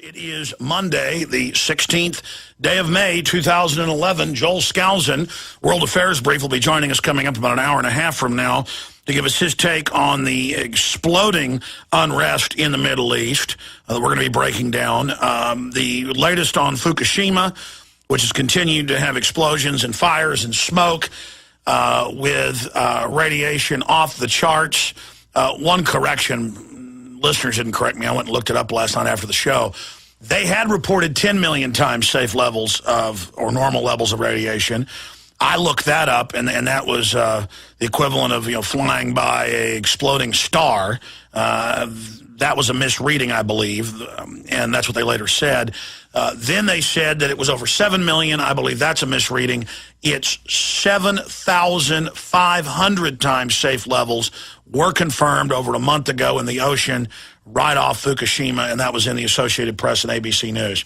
It is Monday, the 16th day of May, 2011. Joel Skousen, World Affairs Brief, will be joining us coming up about an hour and a half from now to give us his take on the exploding unrest in the Middle East that we're going to be breaking down. The latest on Fukushima, which has continued to have explosions and fires and smoke with radiation off the charts. One correction. Listeners didn't correct me. I went and looked it up last night after the show. They had reported 10 million times safe levels of, or normal levels of radiation. I looked that up, and that was the equivalent of, flying by a exploding star. That was a misreading, I believe, and that's what they later said. Then they said that it was over 7 million. I believe that's a misreading. It's 7,500 times safe levels were confirmed over a month ago in the ocean right off Fukushima, and that was in the Associated Press and ABC News.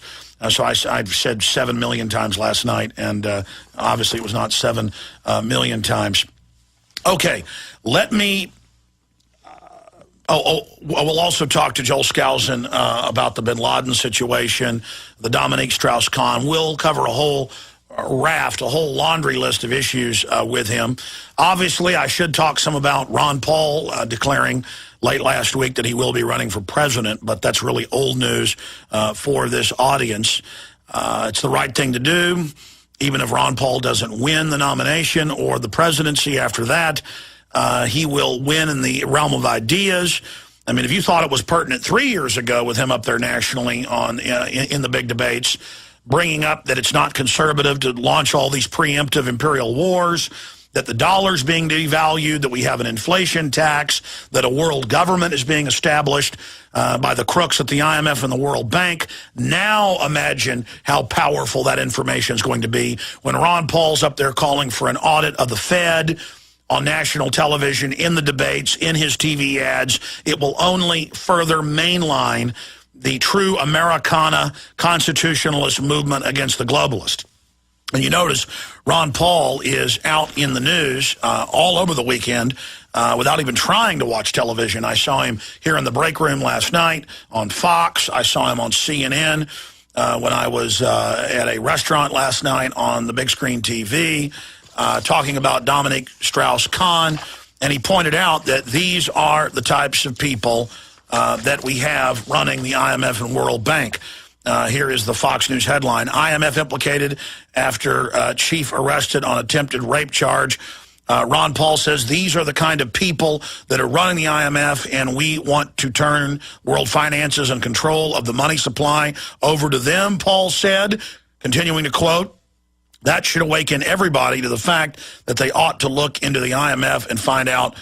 So I said 7 million times last night, and obviously it was not 7 million times. Okay, let me... we'll also talk to Joel Skousen about the bin Laden situation, the Dominique Strauss-Kahn. We'll cover a whole raft, a whole laundry list of issues with him. Obviously, I should talk some about Ron Paul declaring late last week that he will be running for president, but that's really old news for this audience. It's the right thing to do, even if Ron Paul doesn't win the nomination or the presidency after that. He will win in the realm of ideas. I mean, if you thought it was pertinent 3 years ago with him up there nationally on in the big debates, bringing up that it's not conservative to launch all these preemptive imperial wars, that the dollar's being devalued, that we have an inflation tax, that a world government is being established by the crooks at the IMF and the World Bank. Now imagine how powerful that information is going to be when Ron Paul's up there calling for an audit of the Fed on national television, in the debates, in his TV ads. It will only further mainline the true Americana constitutionalist movement against the globalists. And you notice Ron Paul is out in the news all over the weekend without even trying to watch television. I saw him here in the break room last night on Fox. I saw him on CNN when I was at a restaurant last night on the big screen TV. Talking about Dominique Strauss-Kahn, and he pointed out that these are the types of people that we have running the IMF and World Bank. Here is the Fox News headline: IMF implicated after chief arrested on attempted rape charge. Ron Paul says these are the kind of people that are running the IMF, and we want to turn world finances and control of the money supply over to them, Paul said, continuing to quote, "That should awaken everybody to the fact that they ought to look into the IMF and find out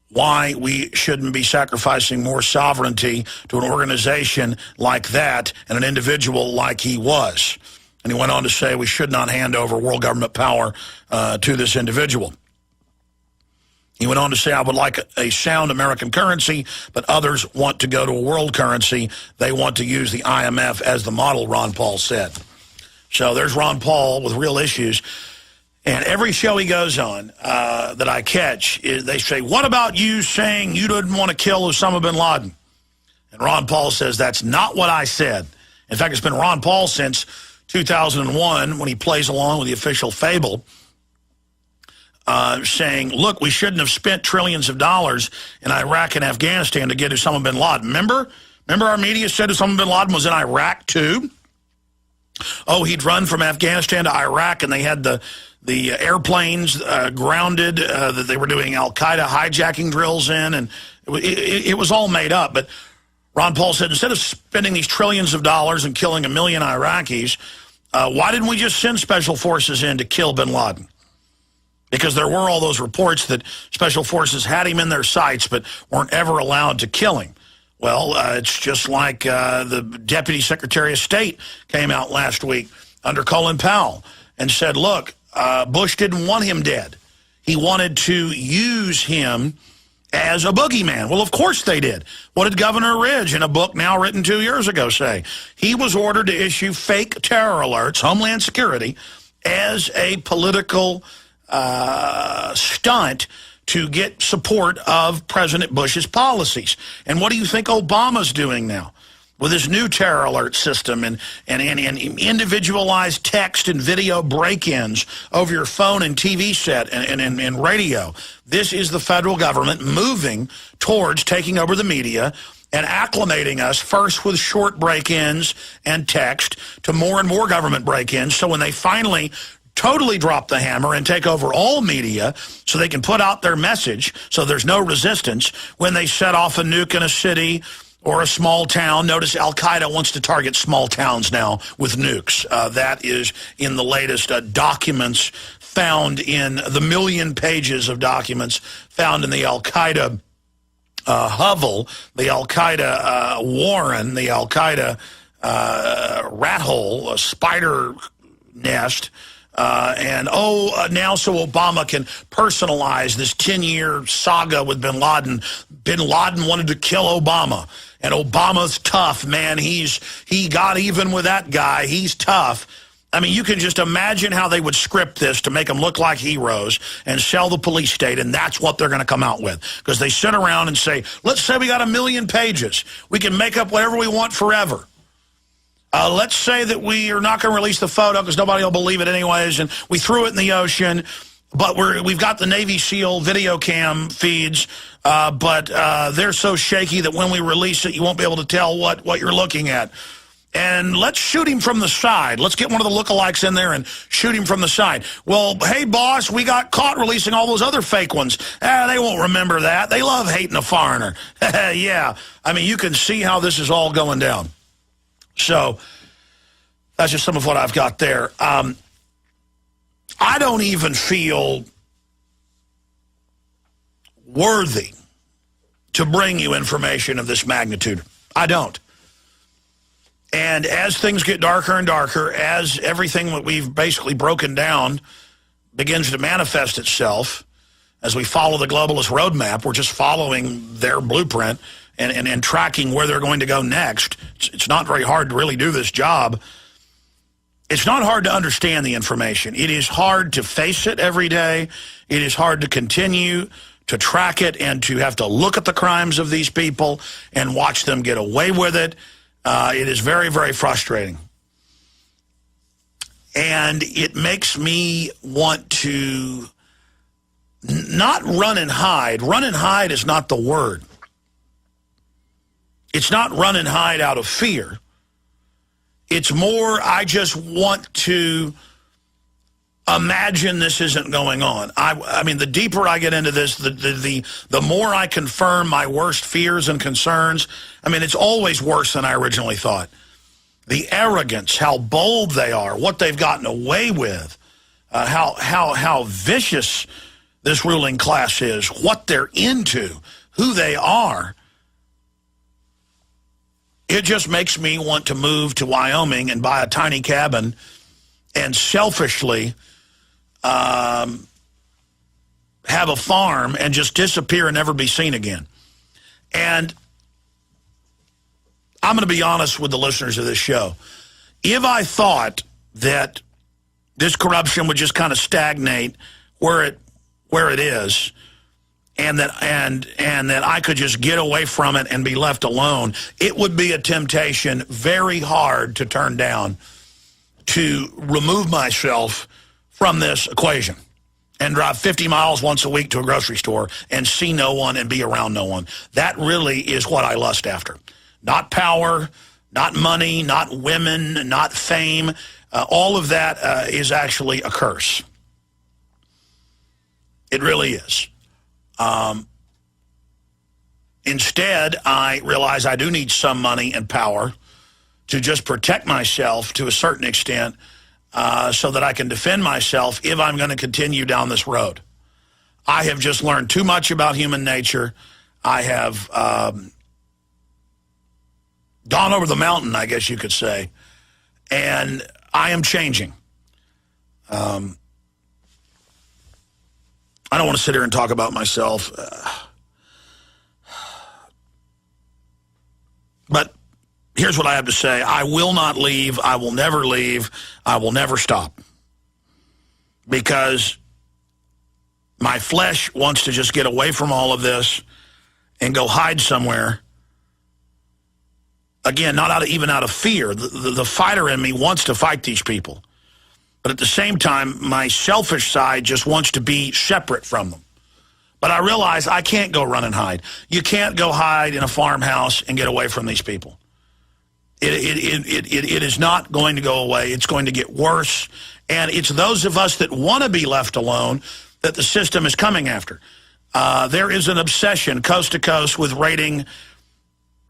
why we shouldn't be sacrificing more sovereignty to an organization like that and an individual like he was." And he went on to say we should not hand over world government power to this individual. He went on to say, I would like a sound American currency, but others want to go to a world currency. They want to use the IMF as the model, Ron Paul said. So there's Ron Paul with real issues. And every show he goes on that I catch, they say, what about you saying you didn't want to kill Osama bin Laden? And Ron Paul says, that's not what I said. In fact, it's been Ron Paul since 2001 when he plays along with the official fable, saying, look, we shouldn't have spent trillions of dollars in Iraq and Afghanistan to get Osama bin Laden. Remember our media said Osama bin Laden was in Iraq too? Oh, he'd run from Afghanistan to Iraq, and they had the airplanes grounded that they were doing al-Qaeda hijacking drills in, and it was all made up. But Ron Paul said, instead of spending these trillions of dollars and killing 1 million Iraqis, why didn't we just send special forces in to kill bin Laden? Because there were all those reports that special forces had him in their sights but weren't ever allowed to kill him. Well, it's just like the Deputy Secretary of State came out last week under Colin Powell and said, look, Bush didn't want him dead. He wanted to use him as a boogeyman. Well, of course they did. What did Governor Ridge, in a book now written 2 years ago, say? He was ordered to issue fake terror alerts, Homeland Security, as a political stunt to get support of President Bush's policies. And what do you think Obama's doing now? with this new terror alert system and individualized text and video break-ins over your phone and TV set and radio. This is the federal government moving towards taking over the media and acclimating us first with short break-ins and text to more and more government break-ins. So when they finally totally drop the hammer and take over all media so they can put out their message so there's no resistance, when they set off a nuke in a city or a small town. Notice Al-Qaeda wants to target small towns now with nukes. That is in the latest documents found in the million pages of documents found in the Al-Qaeda hovel, the Al-Qaeda warren, the Al-Qaeda rat hole, a spider nest. Now so Obama can personalize this 10-year saga with bin Laden. Bin Laden wanted to kill Obama. And Obama's tough, man. He got even with that guy. He's tough. I mean, you can just imagine how they would script this to make them look like heroes and sell the police state, and that's what they're going to come out with. Because they sit around and say, let's say we got 1 million pages. We can make up whatever we want forever. Let's say that we are not going to release the photo because nobody will believe it anyways, and we threw it in the ocean, but we've got the Navy SEAL video cam feeds, but they're so shaky that when we release it, you won't be able to tell what you're looking at. And let's shoot him from the side. Let's get one of the lookalikes in there and shoot him from the side. Well, hey, boss, we got caught releasing all those other fake ones. They won't remember that. They love hating a foreigner. Yeah. I mean, you can see how this is all going down. So that's just some of what I've got there. I don't even feel worthy to bring you information of this magnitude. I don't. And as things get darker and darker, as everything that we've basically broken down begins to manifest itself, as we follow the globalist roadmap, we're just following their blueprint and tracking where they're going to go next. It's not very hard to really do this job. It's not hard to understand the information. It is hard to face it every day. It is hard to continue to track it and to have to look at the crimes of these people and watch them get away with it. It is very, very frustrating. And it makes me want to not run and hide. Run and hide is not the word. It's not run and hide out of fear. It's more, I just want to imagine this isn't going on. I mean, the deeper I get into this, the more I confirm my worst fears and concerns. I mean, it's always worse than I originally thought. The arrogance, how bold they are, what they've gotten away with, how vicious this ruling class is, what they're into, who they are. It just makes me want to move to Wyoming and buy a tiny cabin and selfishly have a farm and just disappear and never be seen again. And I'm going to be honest with the listeners of this show. If I thought that this corruption would just kind of stagnate where it is, and that I could just get away from it and be left alone, it would be a temptation very hard to turn down to remove myself from this equation and drive 50 miles once a week to a grocery store and see no one and be around no one. That really is what I lust after. Not power, not money, not women, not fame. All of that is actually a curse. It really is. Instead, I realize I do need some money and power to just protect myself to a certain extent so that I can defend myself if I'm going to continue down this road. I have just learned too much about human nature. I have gone over the mountain, I guess you could say, and I am changing. I don't want to sit here and talk about myself. But here's what I have to say. I will not leave. I will never leave. I will never stop. Because my flesh wants to just get away from all of this and go hide somewhere Again, not even out of fear. The fighter in me wants to fight these people. But at the same time, my selfish side just wants to be separate from them. But I realize I can't go run and hide. You can't go hide in a farmhouse and get away from these people. It is not going to go away. It's going to get worse. And it's those of us that want to be left alone that the system is coming after. There is an obsession coast to coast with raiding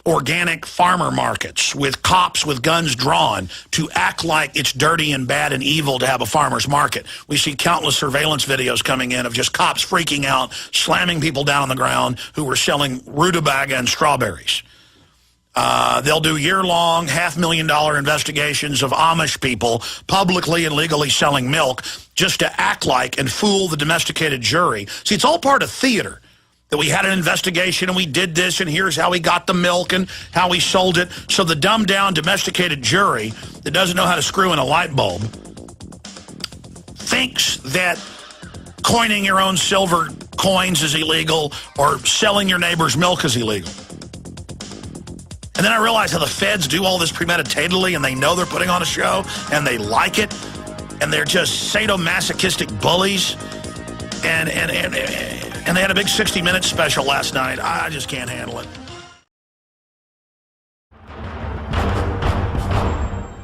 organic farmer markets, with cops with guns drawn to act like it's dirty and bad and evil to have a farmer's market. We see countless surveillance videos coming in of just cops freaking out, slamming people down on the ground who were selling rutabaga and strawberries. They'll do year-long, $500,000 investigations of Amish people publicly and legally selling milk just to act like and fool the domesticated jury. See, it's all part of theater. That we had an investigation and we did this and here's how we got the milk and how we sold it. So the dumbed-down domesticated jury that doesn't know how to screw in a light bulb thinks that coining your own silver coins is illegal or selling your neighbor's milk is illegal. And then I realize how the feds do all this premeditatedly and they know they're putting on a show and they like it and they're just sadomasochistic bullies and they had a big 60 Minutes special last night. I just can't handle it.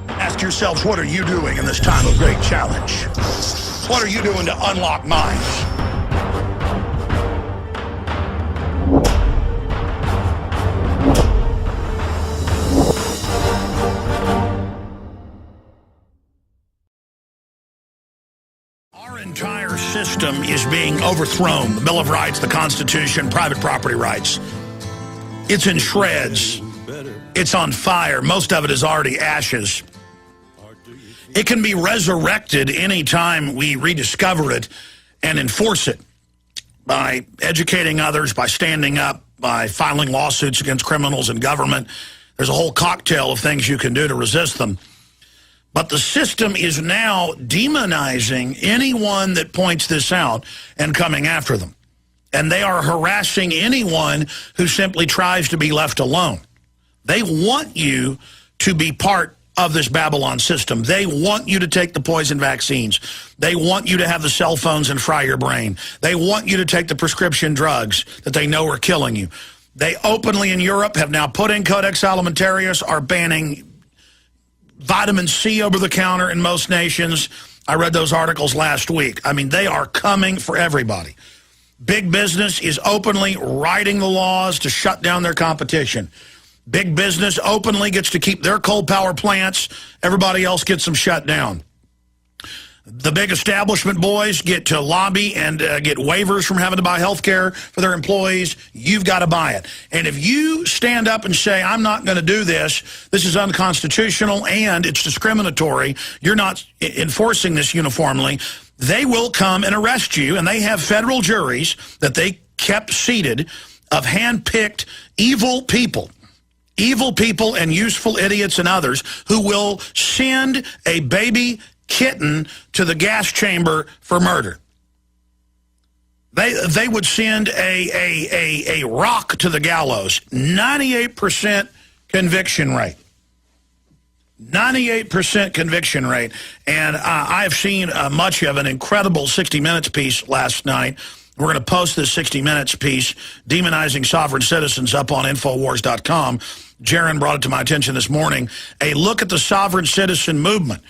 Ask yourselves, what are you doing in this time of great challenge? What are you doing to unlock minds? Our entire system is being overthrown. The Bill of Rights, the Constitution, private property rights. It's in shreds. It's on fire. Most of it is already ashes. It can be resurrected anytime we rediscover it and enforce it by educating others, by standing up, by filing lawsuits against criminals and government. There's a whole cocktail of things you can do to resist them. But the system is now demonizing anyone that points this out and coming after them. And they are harassing anyone who simply tries to be left alone. They want you to be part of this Babylon system. They want you to take the poison vaccines. They want you to have the cell phones and fry your brain. They want you to take the prescription drugs that they know are killing you. They openly in Europe have now put in Codex Alimentarius, are banning vitamin C over the counter in most nations. I read those articles last week. I mean, they are coming for everybody. Big business is openly writing the laws to shut down their competition. Big business openly gets to keep their coal power plants. Everybody else gets them shut down. The big establishment boys get to lobby and get waivers from having to buy health care for their employees. You've got to buy it. And if you stand up and say, I'm not going to do this, this is unconstitutional and it's discriminatory, you're not enforcing this uniformly, they will come and arrest you. And they have federal juries that they kept seated of hand-picked evil people and useful idiots and others who will send a baby kitten to the gas chamber for murder. They would send a rock to the gallows. 98% conviction rate. 98% conviction rate. And I've seen much of an incredible 60 Minutes piece last night. We're going to post this 60 Minutes piece, demonizing sovereign citizens, up on Infowars.com. Jaron brought it to my attention this morning. A look at the sovereign citizen movement.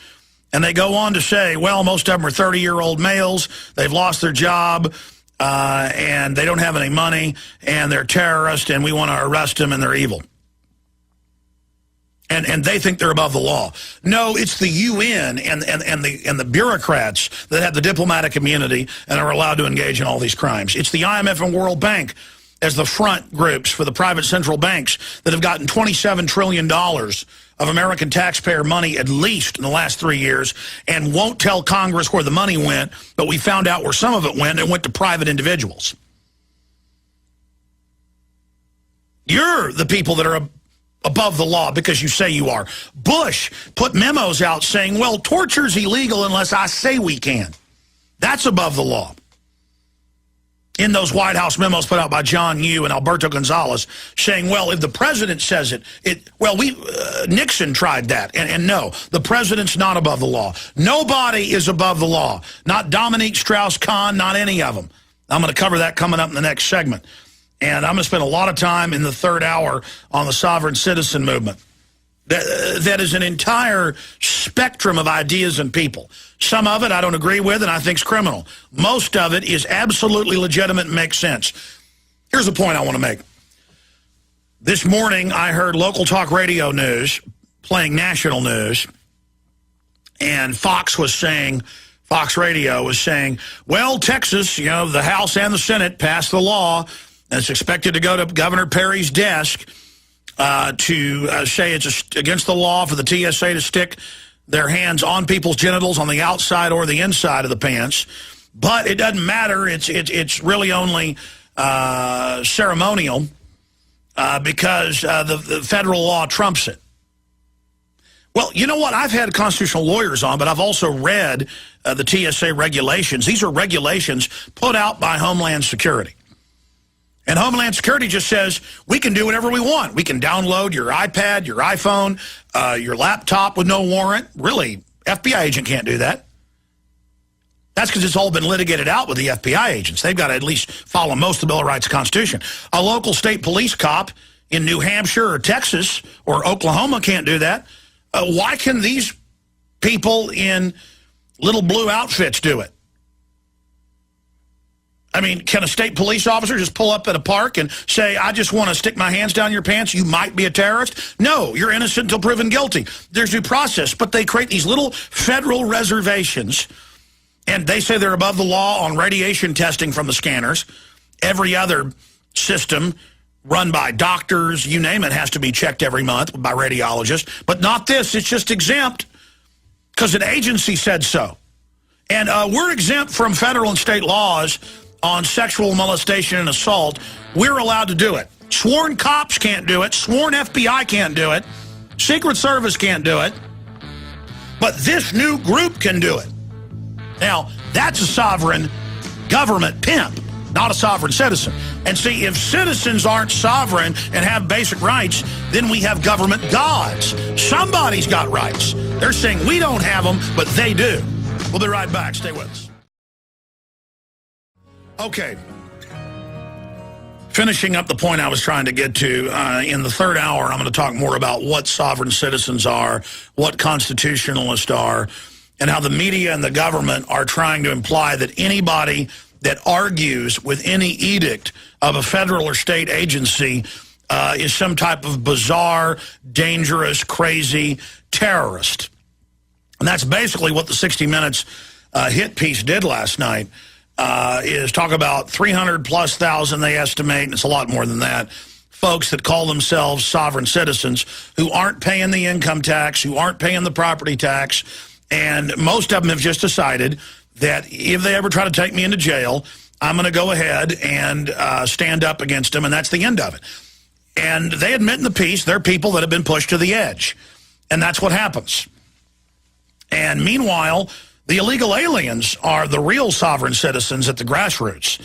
And they go on to say, well, most of them are 30-year-old males. They've lost their job, and they don't have any money, and they're terrorists, and we want to arrest them, and they're evil. And they think they're above the law. No, it's the UN and the bureaucrats that have the diplomatic immunity and are allowed to engage in all these crimes. It's the IMF and World Bank as the front groups for the private central banks that have gotten $27 trillion of American taxpayer money at least in the last 3 years and won't tell Congress where the money went, but we found out where some of it went. It went to private individuals. You're the people that are above the law because you say you are. Bush put memos out saying, well, torture's illegal unless I say we can. That's above the law. in those White House memos put out by John Yoo and Alberto Gonzales, saying, well, if the president says Nixon tried that, and no, the president's not above the law. Nobody is above the law. Not Dominique Strauss-Kahn, not any of them. I'm going to cover that coming up in the next segment. And I'm going to spend a lot of time in the third hour on the sovereign citizen movement. That is an entire spectrum of ideas and people. Some of it I don't agree with and I think is criminal. Most of it is absolutely legitimate and makes sense. Here's the point I want to make. This morning I heard local talk radio news playing national news, and Fox Radio was saying, well, Texas, the House and the Senate passed the law, and it's expected to go to Governor Perry's desk to say it's against the law for the TSA to stick their hands on people's genitals on the outside or the inside of the pants. But it doesn't matter. It's really only ceremonial because the federal law trumps it. Well, you know what? I've had constitutional lawyers on, but I've also read the TSA regulations. These are regulations put out by Homeland Security. And Homeland Security just says, we can do whatever we want. We can download your iPad, your iPhone, your laptop with no warrant. Really, FBI agent can't do that. That's because it's all been litigated out with the FBI agents. They've got to at least follow most of the Bill of Rights and Constitution. A local state police cop in New Hampshire or Texas or Oklahoma can't do that. Why can these people in little blue outfits do it? I mean, can a state police officer just pull up at a park and say, I just want to stick my hands down your pants, you might be a terrorist? No, you're innocent until proven guilty. There's due process, but they create these little federal reservations, and they say they're above the law on radiation testing from the scanners. Every other system run by doctors, you name it, has to be checked every month by radiologists, but not this. It's just exempt because an agency said so. And we're exempt from federal and state laws on sexual molestation and assault. We're allowed to do it. Sworn cops can't do it. Sworn FBI can't do it. Secret Service can't do it. But this new group can do it. Now, that's a sovereign government pimp, not a sovereign citizen. And see, if citizens aren't sovereign and have basic rights, then we have government gods. Somebody's got rights. They're saying we don't have them, but they do. We'll be right back. Stay with us. Okay, finishing up the point I was trying to get to, in the third hour, I'm going to talk more about what sovereign citizens are, what constitutionalists are, and how the media and the government are trying to imply that anybody that argues with any edict of a federal or state agency is some type of bizarre, dangerous, crazy terrorist. And that's basically what the 60 Minutes hit piece did last night. Is talk about 300+ thousand they estimate, and it's a lot more than that, folks that call themselves sovereign citizens who aren't paying the income tax, who aren't paying the property tax, and most of them have just decided that if they ever try to take me into jail, I'm going to go ahead and stand up against them, and that's the end of it. And they admit in the piece they're people that have been pushed to the edge, and that's what happens. And meanwhile, the illegal aliens are the real sovereign citizens at the grassroots.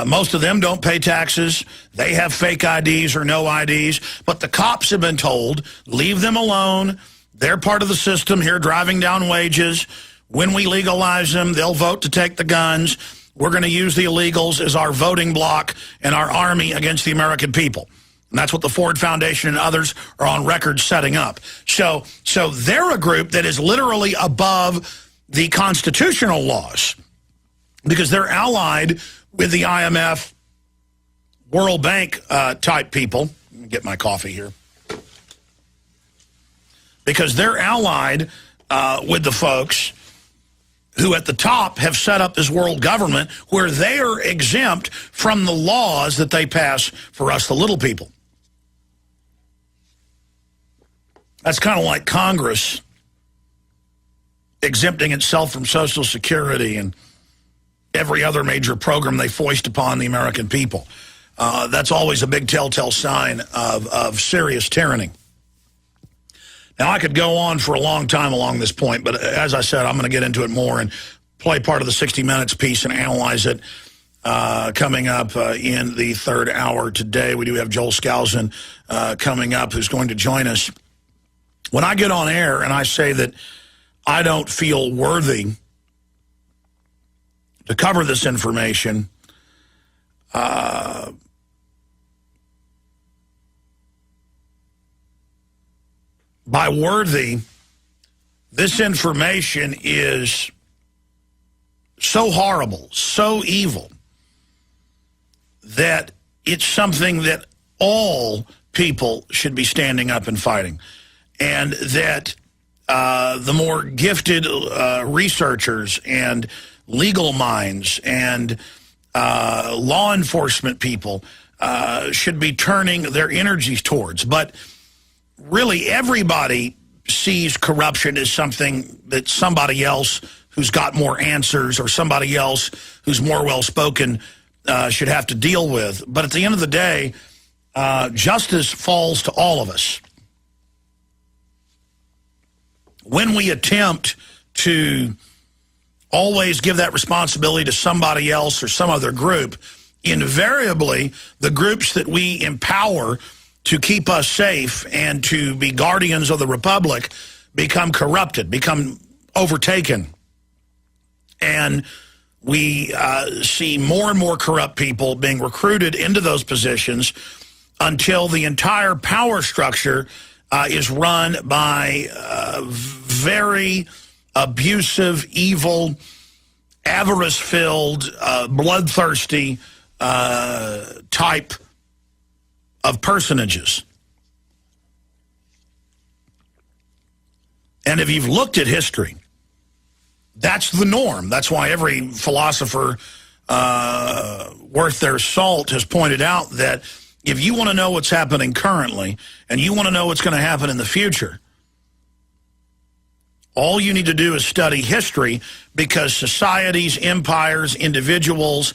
Most of them don't pay taxes. They have fake IDs or no IDs. But the cops have been told, leave them alone. They're part of the system here driving down wages. When we legalize them, they'll vote to take the guns. We're going to use the illegals as our voting bloc and our army against the American people. And that's what the Ford Foundation and others are on record setting up. So they're a group that is literally above the constitutional laws because they're allied with the IMF, World Bank type people. Let me get my coffee here. Because they're allied with the folks who at the top have set up this world government where they are exempt from the laws that they pass for us, the little people. That's kind of like Congress exempting itself from Social Security and every other major program they foist upon the American people. That's always a big telltale sign of serious tyranny. Now, I could go on for a long time along this point, but as I said, I'm going to get into it more and play part of the 60 Minutes piece and analyze it. coming up in the third hour today. We do have Joel Skousen coming up, who's going to join us. When I get on air and I say that I don't feel worthy to cover this information, by worthy, this information is so horrible, so evil, that it's something that all people should be standing up and fighting. And that the more gifted researchers and legal minds and law enforcement people should be turning their energies towards. But really, everybody sees corruption as something that somebody else who's got more answers or somebody else who's more well-spoken should have to deal with. But at the end of the day, justice falls to all of us. When we attempt to always give that responsibility to somebody else or some other group, invariably the groups that we empower to keep us safe and to be guardians of the republic become corrupted, become overtaken. And we see more and more corrupt people being recruited into those positions until the entire power structure is run by very abusive, evil, avarice-filled, bloodthirsty type of personages. And if you've looked at history, that's the norm. That's why every philosopher worth their salt has pointed out that if you want to know what's happening currently and you want to know what's going to happen in the future, all you need to do is study history, because societies, empires, individuals,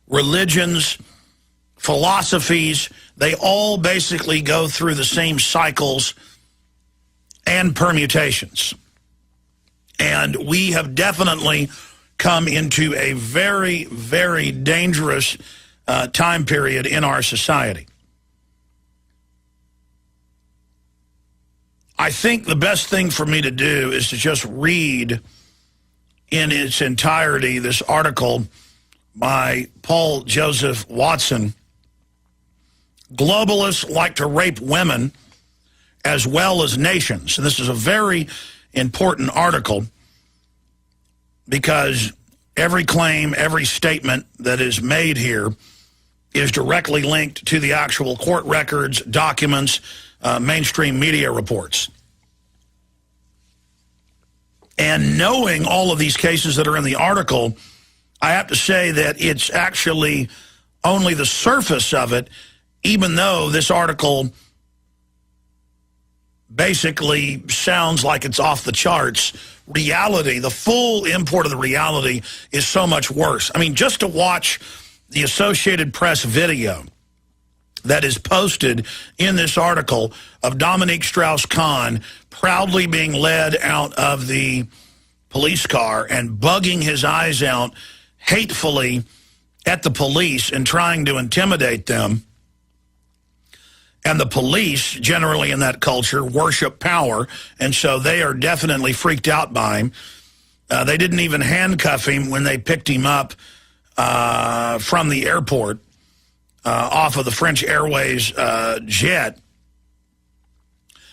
religions, philosophies, they all basically go through the same cycles and permutations. And we have definitely come into a very, very dangerous time period in our society. I think the best thing for me to do is to just read in its entirety this article by Paul Joseph Watson. Globalists like to rape women as well as nations. And this is a very important article because every claim, every statement that is made here is directly linked to the actual court records, documents, mainstream media reports. And knowing all of these cases that are in the article, I have to say that it's actually only the surface of it, even though this article basically sounds like it's off the charts. Reality, the full import of the reality is so much worse. I mean, just to watch the Associated Press video that is posted in this article of Dominique Strauss-Kahn proudly being led out of the police car and bugging his eyes out hatefully at the police and trying to intimidate them. And the police, generally in that culture, worship power, and so they are definitely freaked out by him. They didn't even handcuff him when they picked him up from the airport off of the French Airways jet.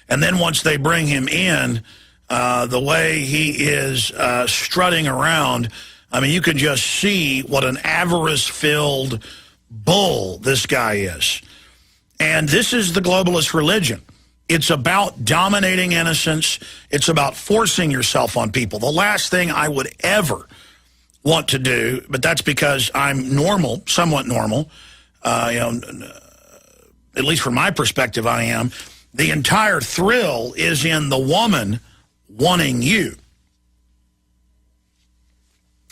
And then once they bring him in, the way he is strutting around, I mean, you can just see what an avarice-filled bull this guy is. And this is the globalist religion. It's about dominating innocence. It's about forcing yourself on people. The last thing I would ever want to do, but that's because I'm normal, somewhat normal, at least from my perspective I am, the entire thrill is in the woman wanting you.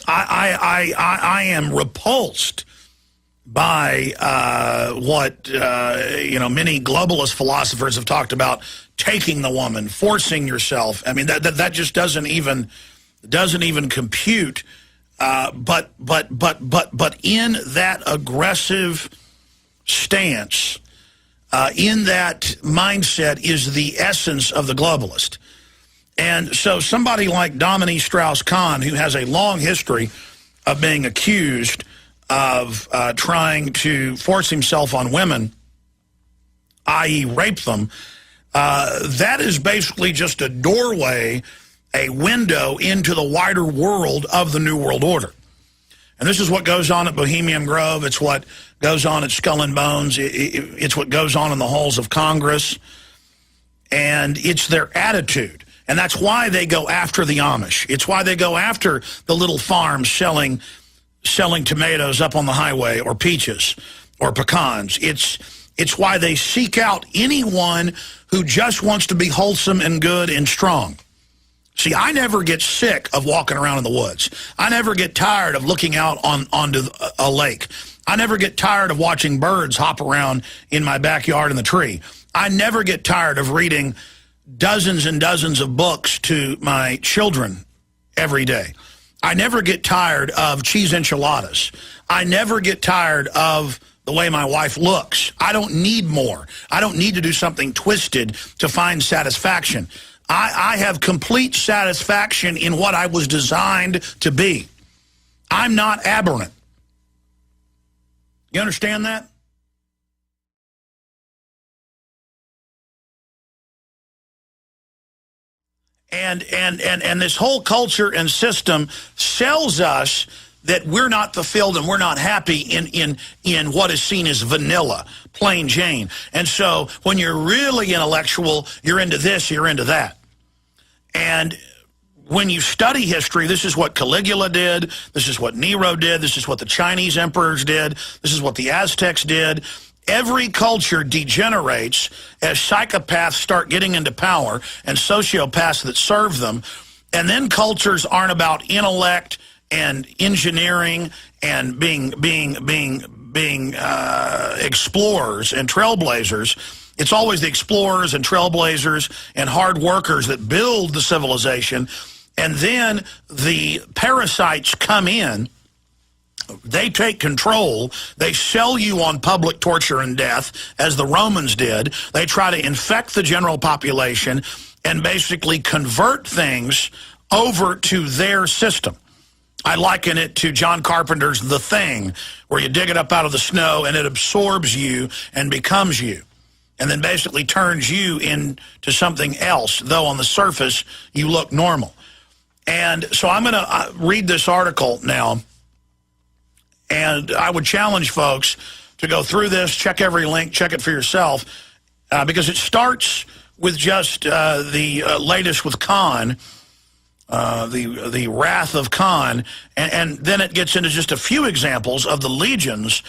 I am repulsed by what many globalist philosophers have talked about, taking the woman, forcing yourself. I mean, that just doesn't even compute But in that aggressive stance, in that mindset is the essence of the globalist. And so somebody like Dominique Strauss-Kahn, who has a long history of being accused of trying to force himself on women, i.e. rape them, that is basically just a doorway, a window into the wider world of the New World Order. And this is what goes on at Bohemian Grove. It's what goes on at Skull and Bones. It's what goes on in the halls of Congress. And it's their attitude. And that's why they go after the Amish. It's why they go after the little farms selling tomatoes up on the highway, or peaches or pecans. It's why they seek out anyone who just wants to be wholesome and good and strong. See, I never get sick of walking around in the woods. I never get tired of looking out onto a lake. I never get tired of watching birds hop around in my backyard in the tree. I never get tired of reading dozens and dozens of books to my children every day. I never get tired of cheese enchiladas. I never get tired of the way my wife looks. I don't need more. I don't need to do something twisted to find satisfaction. I have complete satisfaction in what I was designed to be. I'm not aberrant. You understand that? And this whole culture and system sells us that we're not fulfilled and we're not happy in what is seen as vanilla, plain Jane. And so when you're really intellectual, you're into this, you're into that. And when you study history, this is what Caligula did, this is what Nero did, this is what the Chinese emperors did, this is what the Aztecs did. Every culture degenerates as psychopaths start getting into power and sociopaths that serve them. And then cultures aren't about intellect and engineering and being explorers and trailblazers. It's always the explorers and trailblazers and hard workers that build the civilization. And then the parasites come in. They take control. They sell you on public torture and death, as the Romans did. They try to infect the general population and basically convert things over to their system. I liken it to John Carpenter's The Thing, where you dig it up out of the snow and it absorbs you and becomes you, and then basically turns you into something else, though on the surface you look normal. And so I'm going to read this article now. And I would challenge folks to go through this, check every link, check it for yourself, because it starts with just the latest with Khan, the wrath of Khan, and then it gets into just a few examples of the legions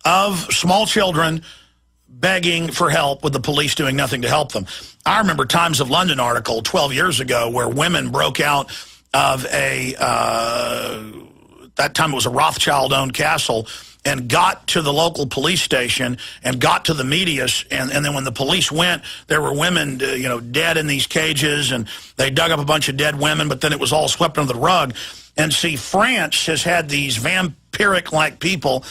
of small children begging for help with the police doing nothing to help them. I remember Times of London article 12 years ago where women broke out of that time it was a Rothschild-owned castle, and got to the local police station and got to the media, and then when the police went, there were women, dead in these cages, and they dug up a bunch of dead women, but then it was all swept under the rug. And see, France has had these vampiric-like people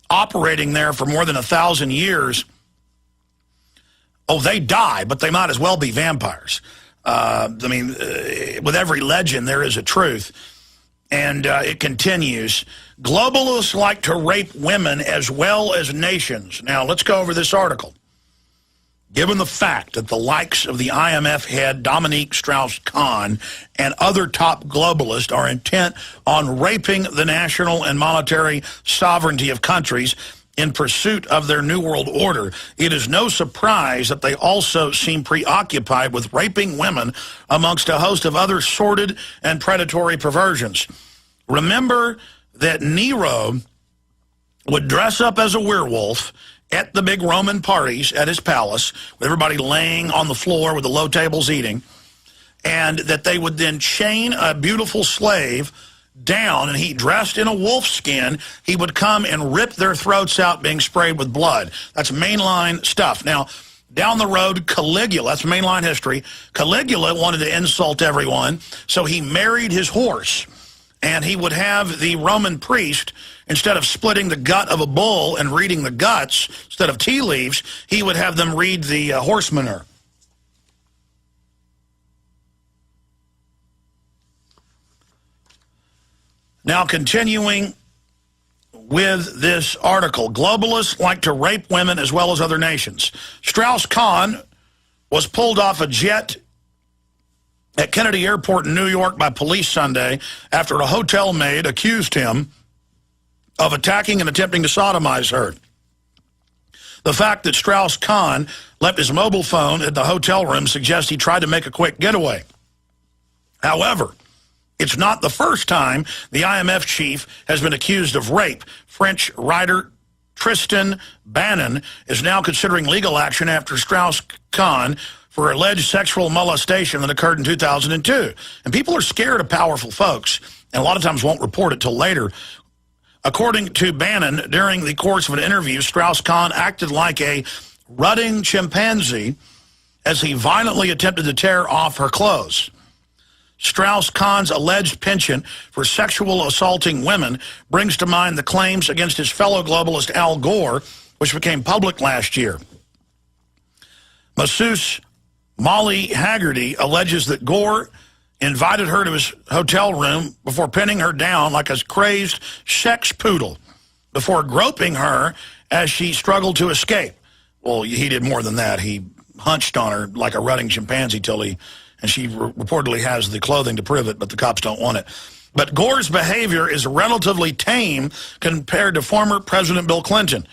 operating there for more than 1,000 years. Oh, they die, but they might as well be vampires. With every legend, there is a truth. And it continues. Globalists like to rape women as well as nations. Now, let's go over this article. Given the fact that the likes of the IMF head Dominique Strauss-Kahn and other top globalists are intent on raping the national and monetary sovereignty of countries in pursuit of their New World Order, it is no surprise that they also seem preoccupied with raping women amongst a host of other sordid and predatory perversions. Remember that Nero would dress up as a werewolf at the big Roman parties at his palace, with everybody laying on the floor with the low tables eating, and that they would then chain a beautiful slave down, and he dressed in a wolf skin. He would come and rip their throats out being sprayed with blood. That's mainline stuff. Now, down the road, Caligula, that's mainline history, Caligula wanted to insult everyone, so he married his horse. And he would have the Roman priest, instead of splitting the gut of a bull and reading the guts instead of tea leaves, he would have them read the horse manure. Now, continuing with this article, globalists like to rape women as well as other nations. Strauss-Kahn was pulled off a jet at Kennedy Airport in New York by police Sunday after a hotel maid accused him of attacking and attempting to sodomize her. The fact that Strauss-Kahn left his mobile phone at the hotel room suggests he tried to make a quick getaway. However, it's not the first time the IMF chief has been accused of rape. French writer Tristan Bannon is now considering legal action after Strauss-Kahn for alleged sexual molestation that occurred in 2002. And people are scared of powerful folks, and a lot of times won't report it till later. According to Bannon, during the course of an interview, Strauss-Kahn acted like a rutting chimpanzee as he violently attempted to tear off her clothes. Strauss-Kahn's alleged penchant for sexual assaulting women brings to mind the claims against his fellow globalist Al Gore, which became public last year. Masseuse Molly Haggerty alleges that Gore invited her to his hotel room before pinning her down like a crazed sex poodle, before groping her as she struggled to escape. Well, he did more than that. He hunched on her like a rutting chimpanzee and she reportedly has the clothing to prove it, but the cops don't want it. But Gore's behavior is relatively tame compared to former President Bill Clinton.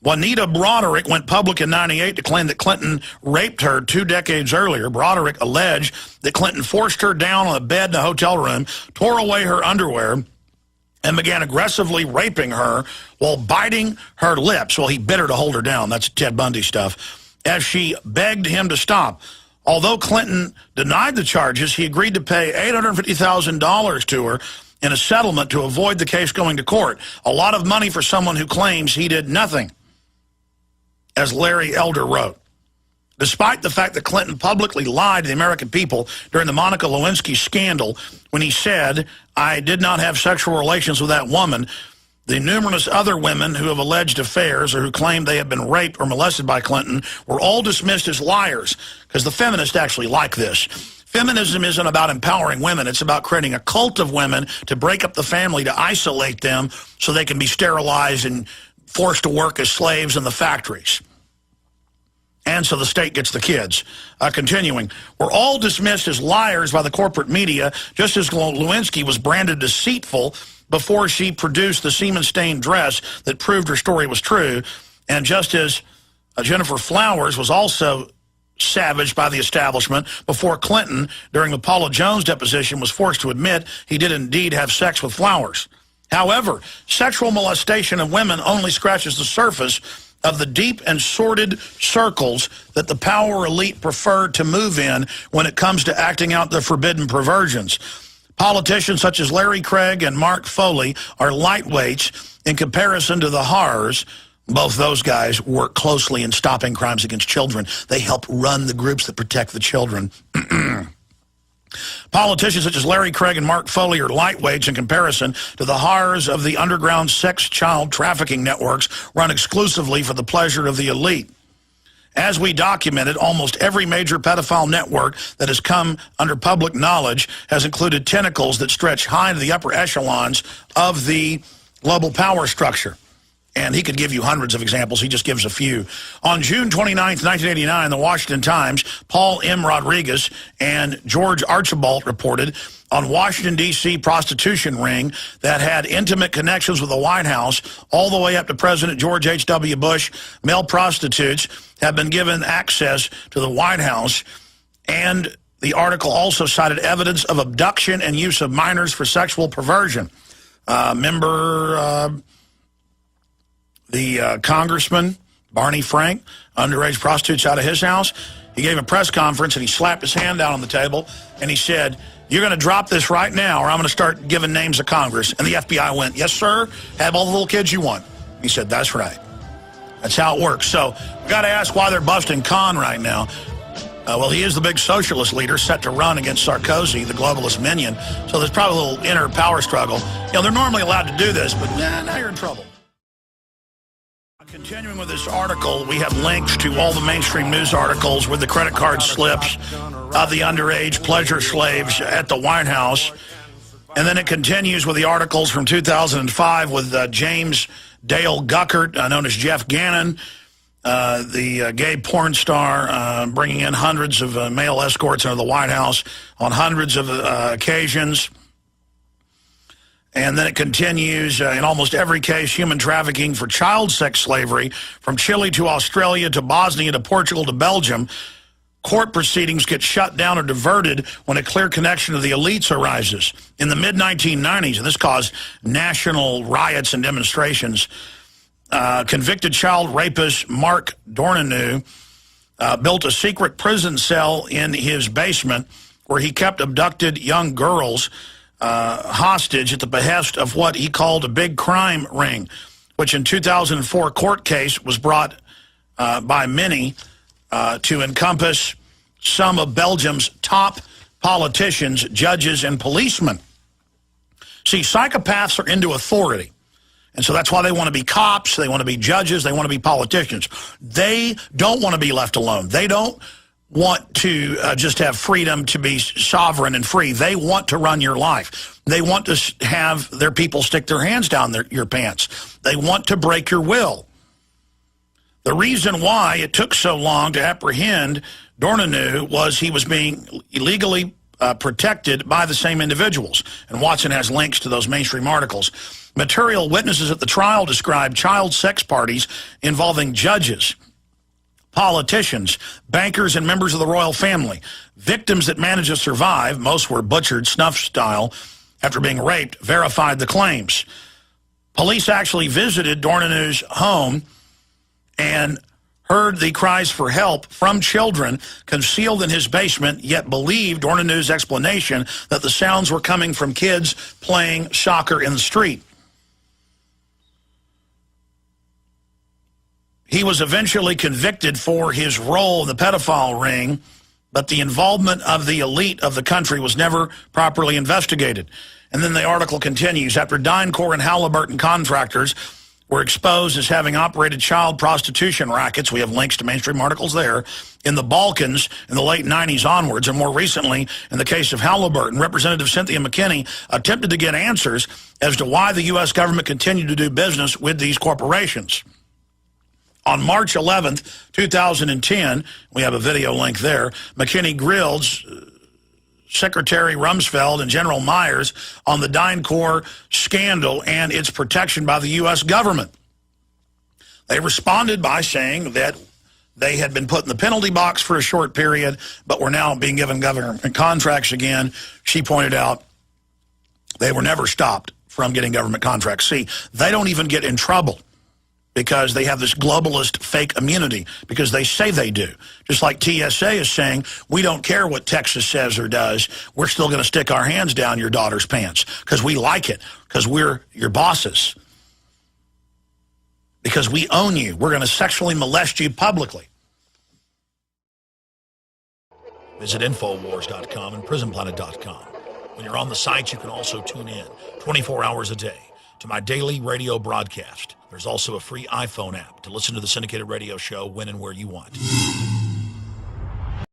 Juanita Broderick went public in '98 to claim that Clinton raped her 2 decades earlier. Broderick alleged that Clinton forced her down on a bed in a hotel room, tore away her underwear, and began aggressively raping her while biting her lips. Well, he bit her to hold her down. That's Ted Bundy stuff. As she begged him to stop. Although Clinton denied the charges, he agreed to pay $850,000 to her in a settlement to avoid the case going to court. A lot of money for someone who claims he did nothing, as Larry Elder wrote. Despite the fact that Clinton publicly lied to the American people during the Monica Lewinsky scandal when he said, "I did not have sexual relations with that woman," the numerous other women who have alleged affairs or who claim they have been raped or molested by Clinton were all dismissed as liars, because the feminists actually like this. Feminism isn't about empowering women. It's about creating a cult of women to break up the family, to isolate them so they can be sterilized and forced to work as slaves in the factories. And so the state gets the kids. Continuing, we're all dismissed as liars by the corporate media, just as Lewinsky was branded deceitful before she produced the semen-stained dress that proved her story was true, and just as Jennifer Flowers was also savaged by the establishment before Clinton, during the Paula Jones deposition, was forced to admit he did indeed have sex with Flowers. However, sexual molestation of women only scratches the surface of the deep and sordid circles that the power elite prefer to move in when it comes to acting out their forbidden perversions. Politicians such as Larry Craig and Mark Foley are lightweights in comparison to the horrors. Both those guys work closely in stopping crimes against children. They help run the groups that protect the children. Politicians such as Larry Craig and Mark Foley are lightweights in comparison to the horrors of the underground sex child trafficking networks run exclusively for the pleasure of the elite. As we documented, almost every major pedophile network that has come under public knowledge has included tentacles that stretch high into the upper echelons of the global power structure. And he could give you hundreds of examples. He just gives a few. On June 29th, 1989, the Washington Times, Paul M. Rodriguez and George Archibald reported on Washington, D.C. prostitution ring that had intimate connections with the White House all the way up to President George H.W. Bush. Male prostitutes have been given access to the White House, and the article also cited evidence of abduction and use of minors for sexual perversion. The congressman, Barney Frank, underage prostitutes out of his house. He gave a press conference and he slapped his hand down on the table and he said, "You're going to drop this right now or I'm going to start giving names of Congress." And the FBI went, "Yes, sir. Have all the little kids you want." He said, "That's right." That's how it works. So we got to ask why they're busting Khan right now. Well, he is the big socialist leader set to run against Sarkozy, the globalist minion. So there's probably a little inner power struggle. They're normally allowed to do this, but now you're in trouble. Continuing with this article, we have links to all the mainstream news articles with the credit card slips of the underage pleasure slaves at the White House. And then it continues with the articles from 2005 with James Dale Guckert, known as Jeff Gannon, the gay porn star, bringing in hundreds of male escorts into the White House on hundreds of occasions. And then it continues, in almost every case, human trafficking for child sex slavery, from Chile to Australia to Bosnia to Portugal to Belgium. Court proceedings get shut down or diverted when a clear connection to the elites arises. In the mid-1990s, and this caused national riots and demonstrations, convicted child rapist Mark Dornanu built a secret prison cell in his basement where he kept abducted young girls hostage at the behest of what he called a big crime ring, which in 2004 court case was brought by many to encompass some of Belgium's top politicians, judges, and policemen. See, psychopaths are into authority. And so that's why they want to be cops, they want to be judges, they want to be politicians. They don't want to be left alone. They don't want to just have freedom to be sovereign and free. They want to run your life. They want to have their people stick their hands down your pants. They want to break your will. The reason why it took so long to apprehend Dornanu was he was being illegally protected by the same individuals. And Watson has links to those mainstream articles. Material witnesses at the trial described child sex parties involving judges, politicians, bankers, and members of the royal family. Victims that managed to survive, most were butchered snuff style after being raped, verified the claims. Police actually visited Dornanu's home and heard the cries for help from children concealed in his basement, yet believed Dornanu's explanation that the sounds were coming from kids playing soccer in the street. He was eventually convicted for his role in the pedophile ring, but the involvement of the elite of the country was never properly investigated. And then the article continues, after DynCorp and Halliburton contractors were exposed as having operated child prostitution rackets, we have links to mainstream articles there, in the Balkans in the late 90s onwards, and more recently in the case of Halliburton, Representative Cynthia McKinney attempted to get answers as to why the U.S. government continued to do business with these corporations. On March 11th, 2010, we have a video link there, McKinney grilled Secretary Rumsfeld and General Myers on the DynCorp scandal and its protection by the U.S. government. They responded by saying that they had been put in the penalty box for a short period, but were now being given government contracts again. She pointed out they were never stopped from getting government contracts. See, they don't even get in trouble because they have this globalist fake immunity, because they say they do. Just like TSA is saying, we don't care what Texas says or does, we're still going to stick our hands down your daughter's pants because we like it, because we're your bosses, because we own you. We're going to sexually molest you publicly. Visit Infowars.com and PrisonPlanet.com. When you're on the site, you can also tune in 24 hours a day to my daily radio broadcast. There's also a free iPhone app to listen to the syndicated radio show when and where you want.